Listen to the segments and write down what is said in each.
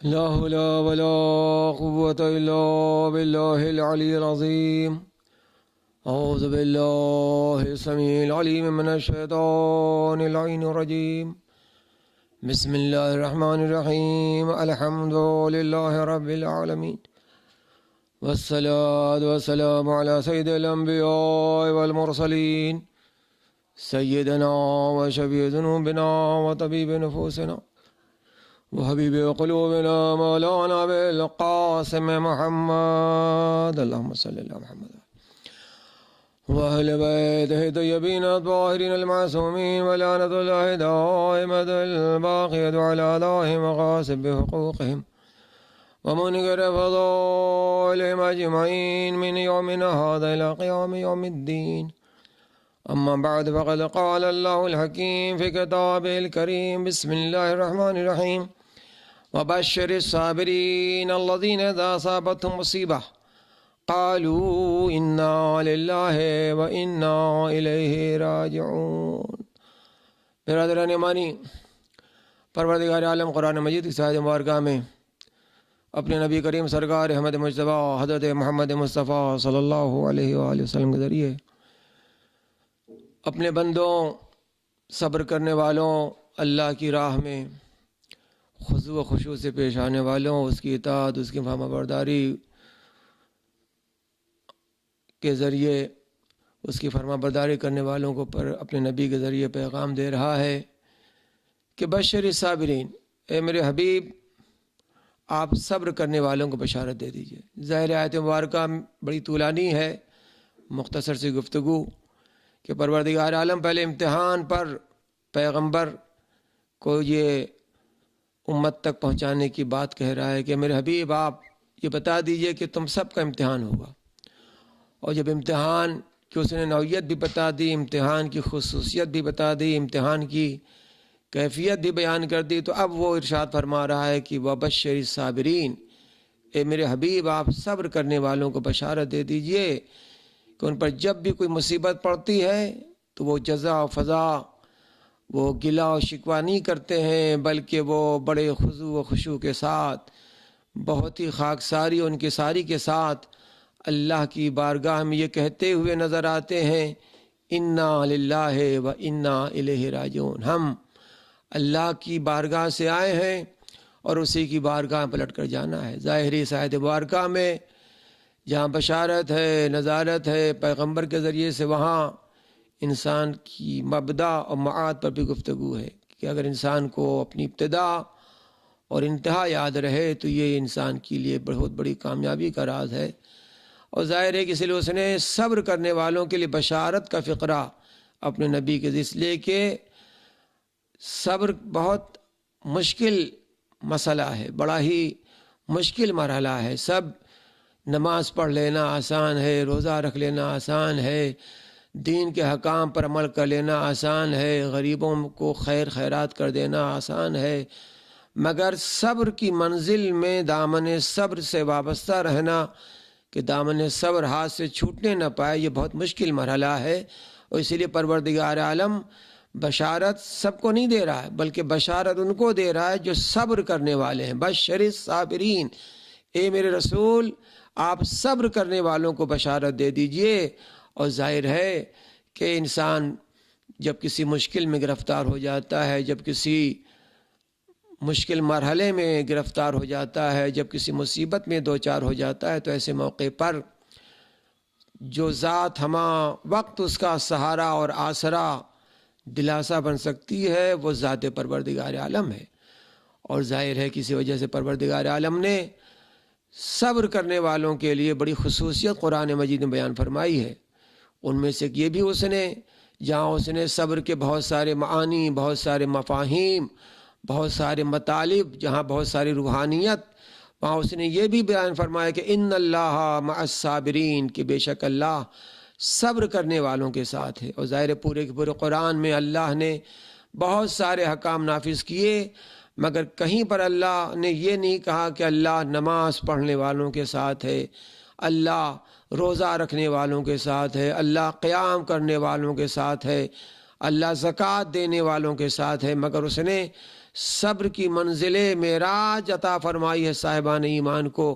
لا حول ولا قوة إلا بالله العلي العظيم. أعوذ بالله السميع العليم من الشيطان اللعين الرجيم. بسم الله الرحمن الرحيم. الحمد لله رب العالمين، والصلاة والسلام على سيد الأنبياء والمرسلين، سيدنا وشفيع ذنوبنا وطبيب نفوسنا وحبيب قلوبنا مولانا بالقاسم محمد. اللهم صل على محمد وأهل بيته الطيبين الطاهرين المعصومين، ولعنة الله دائمة الباقية على أعدائهم وغاصب بحقوقهم ومنكر فضائلهم أجمعين من يومنا هذا إلى قيام يوم الدين. أما بعد، فقد قال الله الحكيم في كتابه الكريم: بسم الله الرحمن الرحيم. وبشر الصابرين الذين إذا أصابتهم مصيبة قالوا إنا لله وإنا إليه راجعون. برادران ایمانی، پروردگار عالم قرآن مجید کی آیت مبارکہ میں اپنے نبی کریم سرکار احمد مجتبیٰ حضرت محمد مصطفیٰ صلی اللہ علیہ وآلہ وسلم کے ذریعے اپنے بندوں، صبر کرنے والوں، اللہ کی راہ میں خضوع و خشوع سے پیش آنے والوں، اس کی اطاعت، اس کی فرما برداری کے ذریعے اس کی فرما برداری کرنے والوں کو پر اپنے نبی کے ذریعے پیغام دے رہا ہے کہ بشر صابرین، اے میرے حبیب آپ صبر کرنے والوں کو بشارت دے دیجئے۔ ظاہر آیت مبارکہ بڑی طولانی ہے، مختصر سی گفتگو کہ پروردگار عالم پہلے امتحان پر پیغمبر کو یہ امت تک پہنچانے کی بات کہہ رہا ہے کہ میرے حبیب آپ یہ بتا دیجئے کہ تم سب کا امتحان ہوگا، اور جب امتحان کی اس نے نوعیت بھی بتا دی، امتحان کی خصوصیت بھی بتا دی، امتحان کی کیفیت بھی بیان کر دی، تو اب وہ ارشاد فرما رہا ہے کہ وَبَشِّرِ الصَّابِرِينَ، اے میرے حبیب آپ صبر کرنے والوں کو بشارت دے دیجئے کہ ان پر جب بھی کوئی مصیبت پڑتی ہے تو وہ جزا و فضا، وہ گلہ و شکوہ نہیں کرتے ہیں، بلکہ وہ بڑے خضوع و خشوع کے ساتھ، بہت ہی خاکساری اور انکساری کے ساتھ اللہ کی بارگاہ میں یہ کہتے ہوئے نظر آتے ہیں: انا للہ و انا الیہ راجعون، ہم اللہ کی بارگاہ سے آئے ہیں اور اسی کی بارگاہ پلٹ کر جانا ہے۔ ظاہری آیت مبارکہ میں جہاں بشارت ہے، نذارت ہے پیغمبر کے ذریعے سے، وہاں انسان کی مبدا اور معاد پر بھی گفتگو ہے کہ اگر انسان کو اپنی ابتدا اور انتہا یاد رہے تو یہ انسان کے لیے بہت بڑی کامیابی کا راز ہے۔ اور ظاہر ہے کہ اس لیے اس نے صبر کرنے والوں کے لیے بشارت کا فقرہ اپنے نبی کے، اس لیے کہ صبر بہت مشکل مسئلہ ہے، بڑا ہی مشکل مرحلہ ہے۔ سب نماز پڑھ لینا آسان ہے، روزہ رکھ لینا آسان ہے، دین کے حکام پر عمل کر لینا آسان ہے، غریبوں کو خیر خیرات کر دینا آسان ہے، مگر صبر کی منزل میں دامن صبر سے وابستہ رہنا کہ دامن صبر ہاتھ سے چھوٹنے نہ پائے، یہ بہت مشکل مرحلہ ہے۔ اور اسی لیے پروردگار عالم بشارت سب کو نہیں دے رہا ہے، بلکہ بشارت ان کو دے رہا ہے جو صبر کرنے والے ہیں۔ بشر الصابرین، اے میرے رسول آپ صبر کرنے والوں کو بشارت دے دیجئے۔ اور ظاہر ہے کہ انسان جب کسی مشکل میں گرفتار ہو جاتا ہے، جب کسی مشکل مرحلے میں گرفتار ہو جاتا ہے، جب کسی مصیبت میں دوچار ہو جاتا ہے، تو ایسے موقع پر جو ذات ہمہ وقت اس کا سہارا اور آسرا دلاسا بن سکتی ہے وہ ذات پروردگار عالم ہے۔ اور ظاہر ہے کسی وجہ سے پروردگار عالم نے صبر کرنے والوں کے لیے بڑی خصوصیت قرآن مجید میں بیان فرمائی ہے۔ ان میں سے یہ بھی اس نے جہاں اس نے صبر کے بہت سارے معانی، بہت سارے مفاہیم، بہت سارے مطالب، جہاں بہت ساری روحانیت، وہاں اس نے یہ بھی بیان فرمایا کہ ان اللہ مع الصابرین، کہ بے شک اللہ صبر کرنے والوں کے ساتھ ہے۔ اور ظاہر پورے کے پورے قرآن میں اللہ نے بہت سارے حکام نافذ کیے، مگر کہیں پر اللہ نے یہ نہیں کہا کہ اللہ نماز پڑھنے والوں کے ساتھ ہے، اللہ روزہ رکھنے والوں کے ساتھ ہے، اللہ قیام کرنے والوں کے ساتھ ہے، اللہ زکوٰۃ دینے والوں کے ساتھ ہے، مگر اس نے صبر کی منزل معراج عطا فرمائی ہے صاحبان ایمان کو،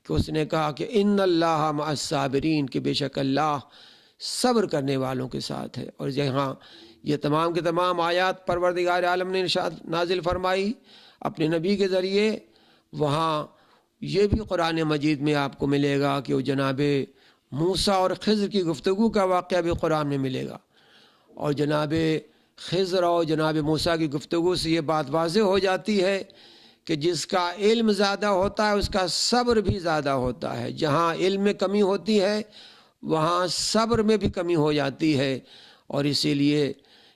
کہ اس نے کہا کہ ان اللہ مع الصابرین، کہ بے شک اللہ صبر کرنے والوں کے ساتھ ہے۔ اور یہاں یہ تمام کے تمام آیات پروردگار عالم نے ارشاد نازل فرمائی اپنے نبی کے ذریعے۔ وہاں یہ بھی قرآن مجید میں آپ کو ملے گا کہ وہ جناب موسیٰ اور خضر کی گفتگو کا واقعہ بھی قرآن میں ملے گا، اور جناب خضر اور جناب موسیٰ کی گفتگو سے یہ بات واضح ہو جاتی ہے کہ جس کا علم زیادہ ہوتا ہے اس کا صبر بھی زیادہ ہوتا ہے۔ جہاں علم میں کمی ہوتی ہے وہاں صبر میں بھی کمی ہو جاتی ہے، اور اسی لیے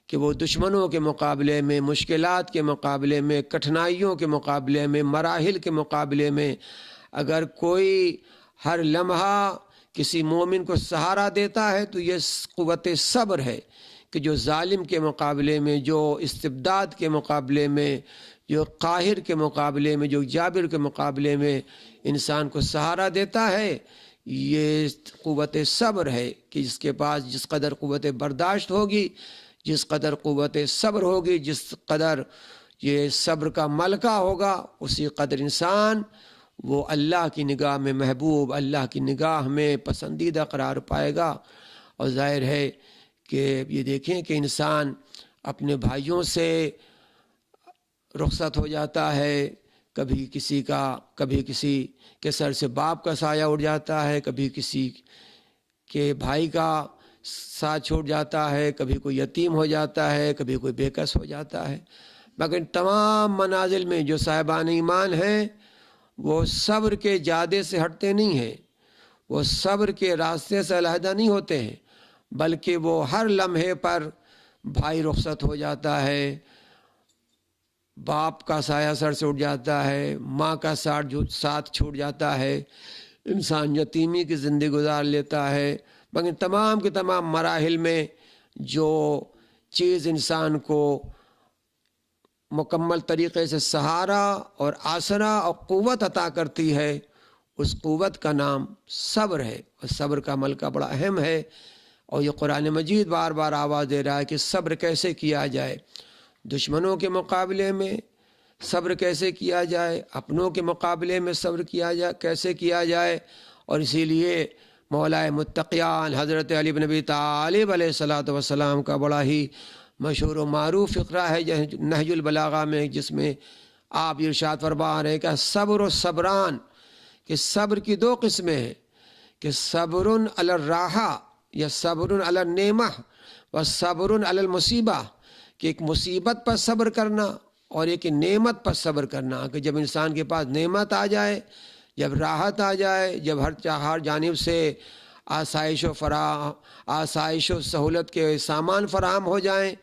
کہ وہ دشمنوں کے مقابلے میں، مشکلات کے مقابلے میں، کٹھنائیوں کے مقابلے میں، مراحل کے مقابلے میں اگر کوئی ہر لمحہ کسی مومن کو سہارا دیتا ہے تو یہ قوت صبر ہے، کہ جو ظالم کے مقابلے میں، جو استبداد کے مقابلے میں، جو قاہر کے مقابلے میں، جو جابر کے مقابلے میں انسان کو سہارا دیتا ہے، یہ قوت صبر ہے، کہ جس کے پاس جس قدر قوت برداشت ہوگی، جس قدر قوت صبر ہوگی، جس قدر یہ صبر کا ملکہ ہوگا، اسی قدر انسان وہ اللہ کی نگاہ میں محبوب، اللہ کی نگاہ میں پسندیدہ قرار پائے گا۔ اور ظاہر ہے کہ یہ دیکھیں کہ انسان اپنے بھائیوں سے رخصت ہو جاتا ہے، کبھی کسی کے سر سے باپ کا سایہ اڑ جاتا ہے، کبھی کسی کے بھائی کا ساتھ چھوٹ جاتا ہے، کبھی کوئی یتیم ہو جاتا ہے، کبھی کوئی بے کس ہو جاتا ہے، مگر تمام منازل میں جو صاحبان ایمان ہیں وہ صبر کے جادے سے ہٹتے نہیں ہیں، وہ صبر کے راستے سے علیحدہ نہیں ہوتے ہیں، بلکہ وہ ہر لمحے پر بھائی رخصت ہو جاتا ہے، باپ کا سایہ سر سے اٹھ جاتا ہے، ماں کا ساتھ چھوٹ جاتا ہے، انسان یتیمی کی زندگی گزار لیتا ہے، مگر تمام کے تمام مراحل میں جو چیز انسان کو مکمل طریقے سے سہارا اور آسرا اور قوت عطا کرتی ہے، اس قوت کا نام صبر ہے، اور صبر کا عمل کا بڑا اہم ہے۔ اور یہ قرآن مجید بار بار آواز دے رہا ہے کہ صبر کیسے کیا جائے، دشمنوں کے مقابلے میں صبر کیسے کیا جائے، اپنوں کے مقابلے میں صبر کیسے کیا جائے۔ اور اسی لیے مولا متقیان حضرت علی بن ابی طالب علیہ السلام کا بڑا ہی مشہور و معروف فقرہ ہے نہج البلاغہ میں، جس میں آپ ارشاد فرما رہے ہیں کہ صبر و صبران، کہ صبر کی دو قسمیں ہیں، کہ صبر علی الراحہ یا صبر علی النعمہ و صبر علی المصیبہ، کہ ایک مصیبت پر صبر کرنا اور ایک نعمت پر صبر کرنا، کہ جب انسان کے پاس نعمت آ جائے، جب راحت آ جائے، جب ہر جانب سے آسائش و سہولت کے سامان فراہم ہو جائیں،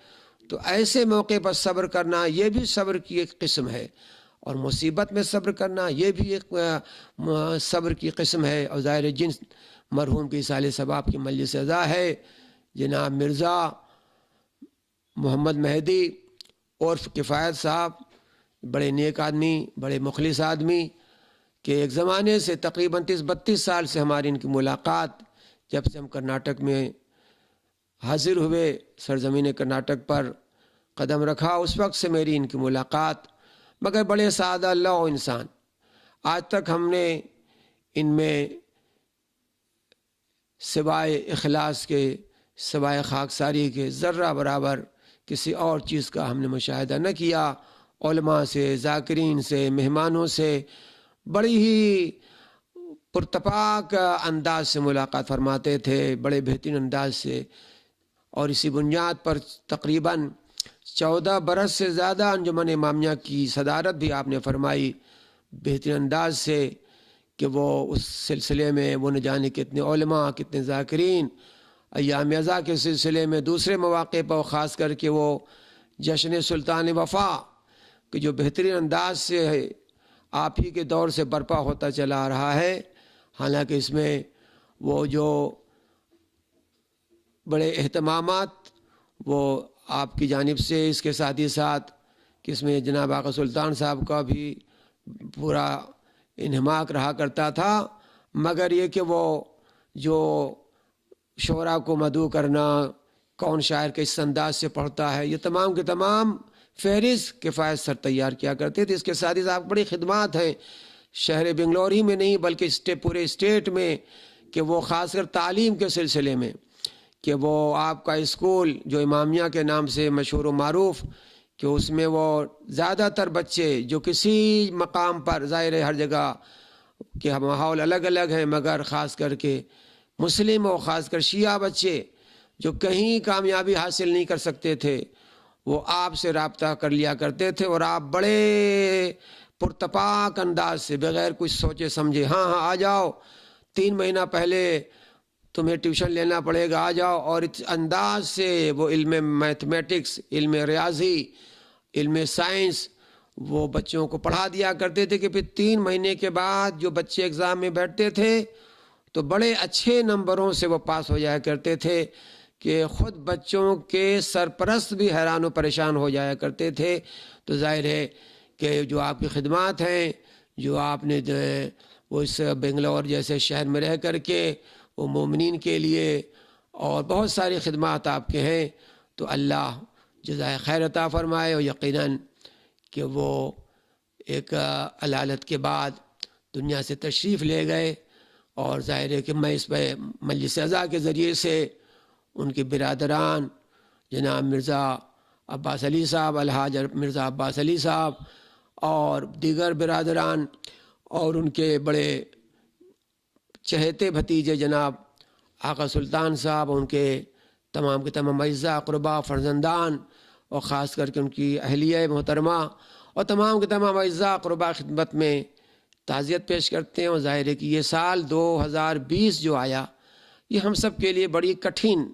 تو ایسے موقع پر صبر کرنا یہ بھی صبر کی ایک قسم ہے، اور مصیبت میں صبر کرنا یہ بھی ایک صبر کی قسم ہے۔ اور ظاہر جن مرحوم کی سال ثواب کی مجلس اعزا ہے جناب مرزا محمد مہدی عرف کفایت صاحب، بڑے نیک آدمی، بڑے مخلص آدمی، کہ ایک زمانے سے تقریباً 30-32 سال سے ہماری ان کی ملاقات، جب سے ہم کرناٹک میں حاضر ہوئے، سرزمین کرناٹک پر قدم رکھا، اس وقت سے میری ان کی ملاقات، مگر بڑے سادہ اللہ انسان، آج تک ہم نے ان میں سوائے اخلاص کے، سوائے خاکساری کے ذرہ برابر کسی اور چیز کا ہم نے مشاہدہ نہ کیا۔ علماء سے، ذاکرین سے، مہمانوں سے بڑی ہی پرتپاک انداز سے ملاقات فرماتے تھے، بڑے بہترین انداز سے، اور اسی بنیاد پر تقریباً 14 برس سے زیادہ انجمن امامیہ کی صدارت بھی آپ نے فرمائی بہترین انداز سے، کہ وہ اس سلسلے میں وہ نہ جانے کتنے علماء، کتنے ذاکرین ایام ازا کے سلسلے میں، دوسرے مواقع پر خاص کر کے وہ جشن سلطان وفا کہ جو بہترین انداز سے آپ ہی کے دور سے برپا ہوتا چلا آ رہا ہے، حالانکہ اس میں وہ جو بڑے اہتمامات وہ آپ کی جانب سے، اس کے ساتھ ہی ساتھ کہ اس میں جناب آقا سلطان صاحب کا بھی پورا انہماک رہا کرتا تھا، مگر یہ کہ وہ جو شعراء کو مدعو کرنا، کون شاعر کے اس انداز سے پڑھتا ہے، یہ تمام کے تمام فہرست کفایت سر تیار کیا کرتے تھے۔ اس کے ساتھ ہی آپ بڑی خدمات ہیں شہر بنگلور ہی میں نہیں بلکہ پورے اسٹیٹ میں، کہ وہ خاص کر تعلیم کے سلسلے میں، کہ وہ آپ کا اسکول جو امامیہ کے نام سے مشہور و معروف، کہ اس میں وہ زیادہ تر بچے جو کسی مقام پر، ظاہر ہے ہر جگہ کہ ماحول الگ الگ ہیں، مگر خاص کر کے مسلم اور خاص کر شیعہ بچے جو کہیں کامیابی حاصل نہیں کر سکتے تھے، وہ آپ سے رابطہ کر لیا کرتے تھے، اور آپ بڑے پرتپاک انداز سے بغیر کچھ سوچے سمجھے، ہاں آ جاؤ، 3 مہینہ پہلے تمہیں ٹیوشن لینا پڑے گا، آ جاؤ، اور اس انداز سے وہ علم میتھمیٹکس، علم ریاضی، علم سائنس وہ بچوں کو پڑھا دیا کرتے تھے، کہ پھر 3 مہینے کے بعد جو بچے ایگزام میں بیٹھتے تھے تو بڑے اچھے نمبروں سے وہ پاس ہو جایا کرتے تھے، کہ خود بچوں کے سرپرست بھی حیران و پریشان ہو جایا کرتے تھے۔ تو ظاہر ہے کہ جو آپ کی خدمات ہیں، جو آپ نے وہ اس بنگلور جیسے شہر میں رہ کر کے وہ مومنین کے لیے اور بہت ساری خدمات آپ کے ہیں، تو اللہ جزائے خیر عطا فرمائے۔ اور یقیناً کہ وہ ایک علالت کے بعد دنیا سے تشریف لے گئے، اور ظاہر ہے کہ میں اس پہ مجلس اعزا کے ذریعے سے ان کے برادران جناب مرزا عباس علی صاحب، الحاج مرزا عباس علی صاحب اور دیگر برادران، اور ان کے بڑے چہیتے بھتیجے جناب آقا سلطان صاحب، ان کے تمام کے تمام اعزاء اقربا فرزندان، اور خاص کر کے ان کی اہلیہ محترمہ اور تمام کے تمام اعزاء اقربا خدمت میں تعزیت پیش کرتے ہیں۔ اور ظاہر ہے کہ یہ سال 2020 جو آیا، یہ ہم سب کے لیے بڑی کٹھن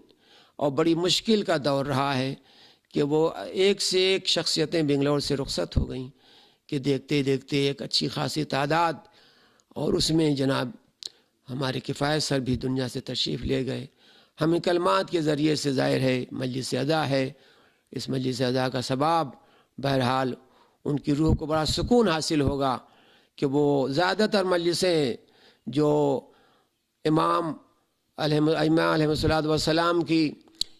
اور بڑی مشکل کا دور رہا ہے، کہ وہ ایک سے ایک شخصیتیں بنگلور سے رخصت ہو گئیں، کہ دیکھتے دیکھتے ایک اچھی خاصی تعداد، اور اس میں جناب ہمارے کفایت سر بھی دنیا سے تشریف لے گئے۔ ہم کلمات کے ذریعے سے ظاہر ہے مجلس اعزا ہے، اس مجلس اعزا کا ثواب بہرحال ان کی روح کو بڑا سکون حاصل ہوگا، کہ وہ زیادہ تر مجلسیں جو امام علیہ الصلوۃ والسلام کی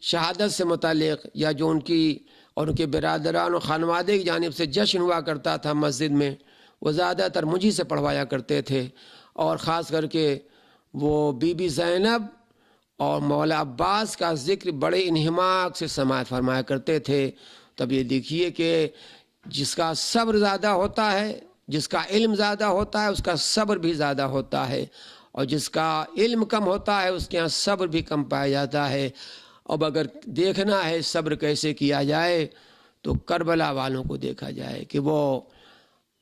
شہادت سے متعلق، یا جو ان کی اور ان کے برادران و خانوادے کی جانب سے جشن ہوا کرتا تھا مسجد میں، وہ زیادہ تر مجھی سے پڑھوایا کرتے تھے، اور خاص کر کے وہ بی بی زینب اور مولا عباس کا ذکر بڑے انہماک سے سماعت فرمایا کرتے تھے۔ تب یہ دیکھیے کہ جس کا صبر زیادہ ہوتا ہے، جس کا علم زیادہ ہوتا ہے، اس کا صبر بھی زیادہ ہوتا ہے، اور جس کا علم کم ہوتا ہے اس کے ہاں صبر بھی کم پایا جاتا ہے۔ اب اگر دیکھنا ہے صبر کیسے کیا جائے، تو کربلا والوں کو دیکھا جائے کہ وہ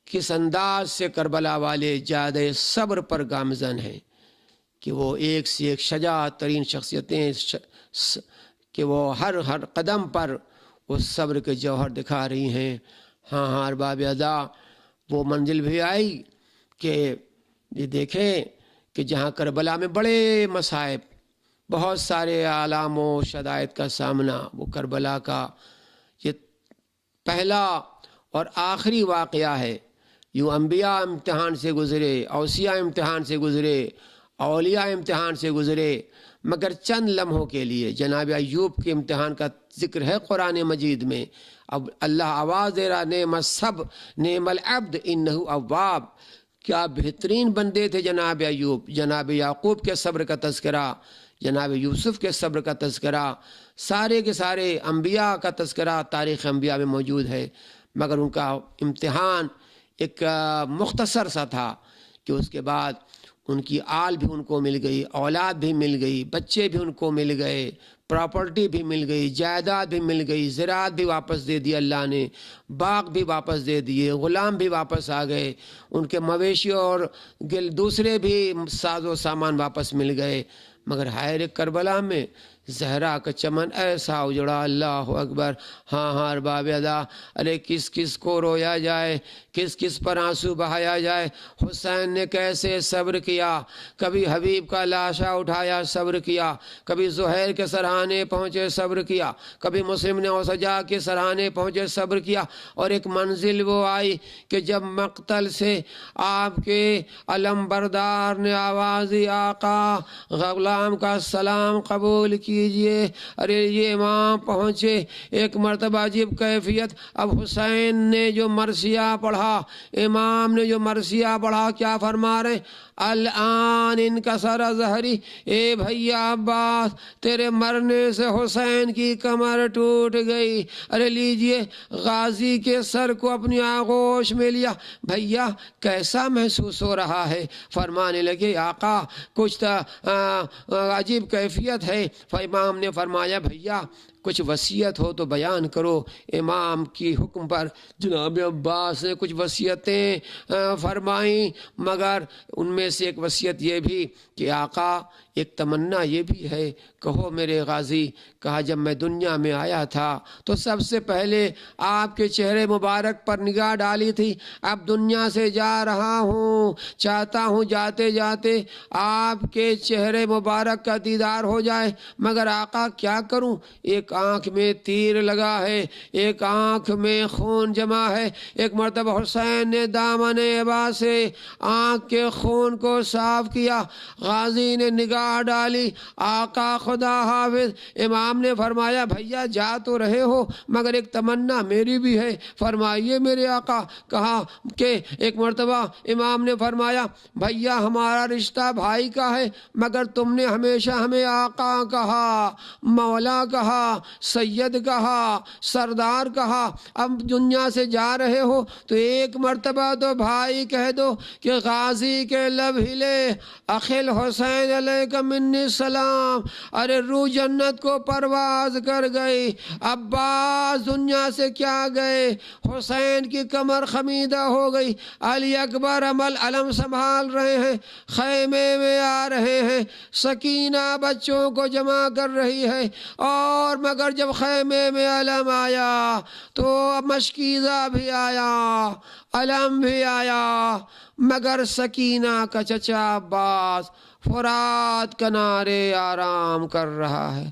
کس انداز سے کربلا والے زیادہ صبر پر گامزن ہیں، کہ وہ ایک سے ایک شجاعت ترین شخصیتیں، کہ وہ ہر قدم پر وہ صبر کے جوہر دکھا رہی ہیں۔ ہاں ارباب ادا وہ منزل بھی آئی کہ یہ دیکھیں کہ جہاں کربلا میں بڑے مصائب، بہت سارے آلام و شدائد کا سامنا، وہ کربلا کا یہ پہلا اور آخری واقعہ ہے۔ یوں انبیاء امتحان سے گزرے، اوصیاء امتحان سے گزرے، اولیاء امتحان سے گزرے، مگر چند لمحوں کے لیے جناب ایوب کے امتحان کا ذکر ہے قرآن مجید میں۔ اب اللہ آواز دے رہا، نعم الصبر نعم العبد انہ اواب، کیا بہترین بندے تھے جناب ایوب۔ جناب یعقوب کے صبر کا تذکرہ، جناب یوسف کے صبر کا تذکرہ، سارے کے سارے انبیاء کا تذکرہ تاریخ انبیاء میں موجود ہے، مگر ان کا امتحان ایک مختصر سا تھا، کہ اس کے بعد ان کی آل بھی ان کو مل گئی، اولاد بھی مل گئی، بچے بھی ان کو مل گئے، پراپرٹی بھی مل گئی، جائیداد بھی مل گئی، زراعت بھی واپس دے دی اللہ نے، باغ بھی واپس دے دیے، غلام بھی واپس آ گئے، ان کے مویشی اور دوسرے بھی ساز و سامان واپس مل گئے، مگر حائر کربلا میں زہرا کا چمن ایسا اجڑا، اللہ اکبر۔ ہاں ارباب ادا، ارے کس کس کو رویا جائے، کس کس پر آنسو بہایا جائے۔ حسین نے کیسے صبر کیا، کبھی حبیب کا لاشا اٹھایا صبر کیا، کبھی زہیر کے سرہانے پہنچے صبر کیا، کبھی مسلم نے اوسجا کے سرہانے پہنچے صبر کیا، اور ایک منزل وہ آئی کہ جب مقتل سے آپ کے علم بردار نے آواز دی، آقا غلام کا سلام قبول کیے، لیجئے. ارے یہ امام پہنچے. ایک مرتبہ عجیب کیفیت. اب حسین نے جو مرثیہ پڑھا، امام نے جو مرثیہ پڑھا، کیا فرما رہے؟ الان انکسر ظہری، اے بھیا عباس تیرے مرنے سے حسین کی کمر ٹوٹ گئی. ارے لیجئے، غازی کے سر کو اپنی آغوش میں لیا. بھیا کیسا محسوس ہو رہا ہے؟ فرمانے لگے آقا کچھ عجیب کیفیت ہے. امام نے فرمایا بھیا کچھ وصیت ہو تو بیان کرو. امام کی حکم پر جناب عباس نے کچھ وصیتیں فرمائیں، مگر ان میں سے ایک وصیت یہ بھی کہ آقا ایک تمنا یہ بھی ہے، کہو میرے غازی. کہا جب میں دنیا میں آیا تھا تو سب سے پہلے آپ کے چہرے مبارک پر نگاہ ڈالی تھی. اب دنیا سے جا رہا ہوں، چاہتا ہوں جاتے جاتے آپ کے چہرے مبارک کا دیدار ہو جائے، مگر آقا کیا کروں؟ ایک آنکھ میں تیر لگا ہے، ایک آنکھ میں خون جمع ہے. ایک مرتبہ حسین نے دامن ابا سے آنکھ کے خون کو صاف کیا. غازی نے نگاہ ڈالی، آقا خدا حافظ. امام نے فرمایا بھیا جا تو رہے ہو مگر ایک تمنا میری بھی ہے. فرمائیے میرے آقا. کہا کہ ایک مرتبہ امام نے فرمایا بھیا ہمارا رشتہ بھائی کا ہے، مگر تم نے ہمیشہ ہمیں آقا کہا، مولا کہا، سید کہا، سردار کہا. اب دنیا سے جا رہے ہو تو ایک مرتبہ تو بھائی کہہ دو کہ غازی کے لب ہلے، اخل حسین علیہ منی السلام. ارے روح جنت کو پرواز کر گئی. عباس دنیا سے کیا گئے، حسین کی کمر خمیدہ ہو گئی. علی اکبر علم سنبھال رہے ہیں، خیمے میں آ رہے ہیں. سکینہ بچوں کو جمع کر رہی ہے، اور مگر جب خیمے میں علم آیا تو مشکیزہ بھی آیا، علم بھی آیا، مگر سکینہ کا چچا عباس فرات کنارے آرام کر رہا ہے.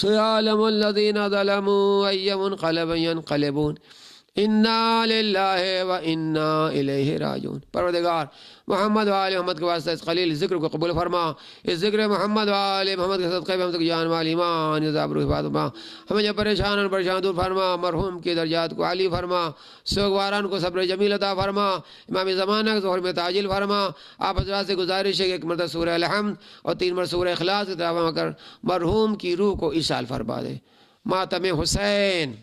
سیعلم الذین ظلموا ای منقلب ینقلبون انا للہ و انا الیہ راجعون. پروردگار محمد و آل محمد کے واسطہ اس قلیل ذکر کو قبول فرما. اس ذکر محمد و آل محمد کے صدقے میں ہم تک جان مال ایمان عذاب روح فاطمہ ہمیں جب پریشان دور فرما. مرحوم کی درجات کو عالی فرما. سوگواران کو صبر جمیل عطا فرما. امام زمانہ کے ظہور میں تعجیل فرما. آپ حضرات سے گزارش ہے کہ ایک مرتبہ سورہ الحمد اور 3 مرتبہ سورہ اخلاص کی تلاوت کر مرحوم کی روح کو ایصال فرما دے. ماتم حسین.